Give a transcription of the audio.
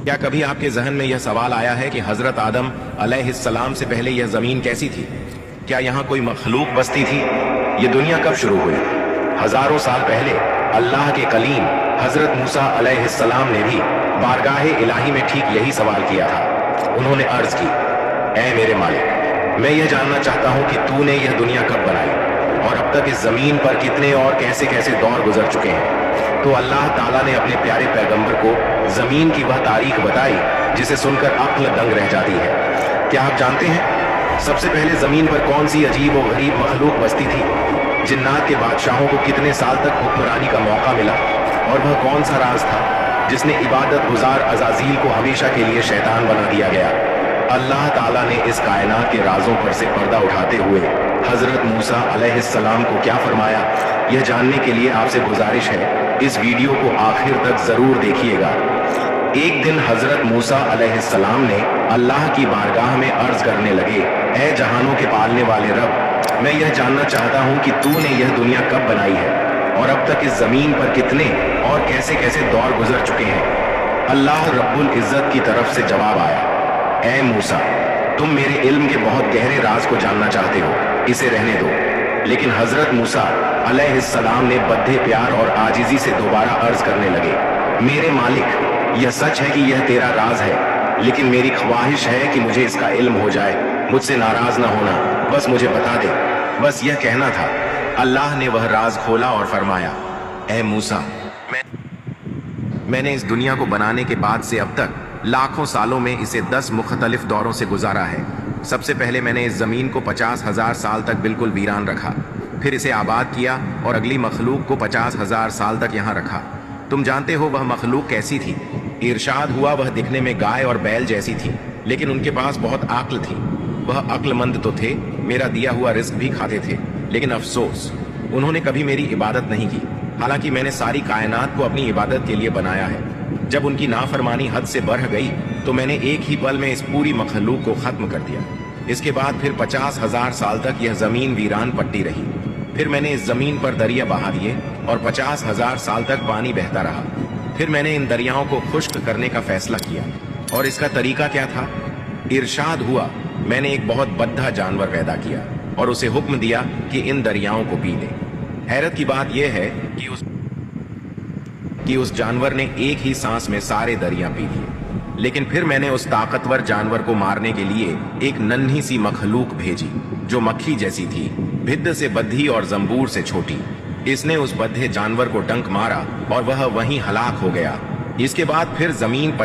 क्या कभी आपके जहन में यह सवाल आया है कि हजरत आदम अलैहिस्सलाम से पहले यह जमीन कैसी थी? क्या यहाँ कोई मखलूक बसती थी? ये दुनिया कब शुरू हुई? हजारों साल पहले अल्लाह के कलीम हजरत मूसा अलैहिस्सलाम ने भी बारगाहे इलाही में ठीक यही सवाल किया था। उन्होंने अर्ज की, ऐ मेरे मालिक, मैं यह जानना चाहता हूँ कि तूने यह दुनिया कब बनाई और अब तक इस जमीन पर कितने और कैसे कैसे दौर गुजर चुके हैं। तो अल्लाह ताला ने अपने प्यारे पैगंबर को जमीन की वह तारीख बताई जिसे सुनकर अक्ल दंग रह जाती है। क्या आप जानते हैं सबसे पहले जमीन पर कौन सी अजीब और गरीब मखलूक बसती थी? जिन्नात के बादशाहों को कितने साल तक हुक्मरानी का मौका मिला और वह कौन सा राज था जिसने इबादत गुजार अजाजील को हमेशा के लिए शैतान बना दिया गया? अल्लाह ताला ने इस कायनात के राजों पर से पर्दा उठाते हुए हजरत मूसा अलैहिस्सलाम को क्या फरमाया, यह जानने के लिए आपसे गुजारिश है इस वीडियो को आखिर तक जरूर देखिएगा। एक दिन हजरत मूसा अलैहिस्सलाम ने अल्लाह की बारगाह में अर्ज करने लगे, ऐ जहानों के पालने वाले रब, मैं यह जानना चाहता हूँ कि तूने यह दुनिया कब बनाई है और अब तक इस जमीन पर कितने और कैसे कैसे दौर गुजर चुके हैं। अल्लाह रब्बुल इज्जत की तरफ से जवाब आया, ऐ मूसा, तुम मेरे इल्म के बहुत गहरे राज को जानना चाहते हो, इसे रहने दो। लेकिन हजरत मूसा अलैहिस्सलाम ने बद्दे प्यार और आजिजी से दोबारा अर्ज करने लगे, मेरे मालिक, यह सच है कि यह तेरा राज है, लेकिन मेरी ख्वाहिश है कि मुझे इसका इल्म हो जाए, मुझसे नाराज ना होना, बस मुझे बता दे, बस यह कहना था। अल्लाह ने वह राज खोला और फरमाया, ऐ मूसा, मैंने इस दुनिया को बनाने के बाद से अब तक लाखों सालों में इसे 10 मुख्तलिफ दौरों से गुजारा है। सबसे पहले मैंने इस जमीन को 50,000 साल तक बिल्कुल वीरान रखा, फिर इसे आबाद किया और अगली मखलूक को 50,000 साल तक यहाँ रखा। तुम जानते हो वह मखलूक कैसी थी? इरशाद हुआ वह दिखने में गाय और बैल जैसी थी, लेकिन उनके पास बहुत अक्ल थी। वह अक्लमंद तो थे, मेरा दिया हुआ रिस्क भी खाते थे, लेकिन अफसोस उन्होंने कभी मेरी इबादत नहीं की, हालांकि मैंने सारी कायनात को अपनी इबादत के लिए बनाया है। जब उनकी नाफरमानी हद से बढ़ गई तो मैंने एक ही पल में इस पूरी मखलूक को खत्म कर दिया। इसके बाद फिर 50,000 साल तक यह जमीन वीरान पट्टी रही। फिर मैंने इस जमीन पर दरिया बहा दिए और 50,000 साल तक पानी बहता रहा। फिर मैंने इन दरियाओं को खुश्क करने का फैसला किया, और इसका तरीका क्या था? इरशाद हुआ, मैंने एक बहुत बद्धा जानवर पैदा किया और उसे हुक्म दिया कि इन दरियाओं को पी ले। हैरत की बात यह है कि उस जानवर ने एक ही सांस में सारे दरिया पी लिए। लेकिन फिर मैंने उस ताकतवर जानवर को मारने के लिए एक नन्ही सी मखलूक भेजी जो मक्खी जैसी थी, भिद्द से बद्धी और जंबूर से छोटी। इसने उस बद्धे जानवर को डंक मारा और वह वहीं हलाक हो गया। इसके बाद फिर जमीन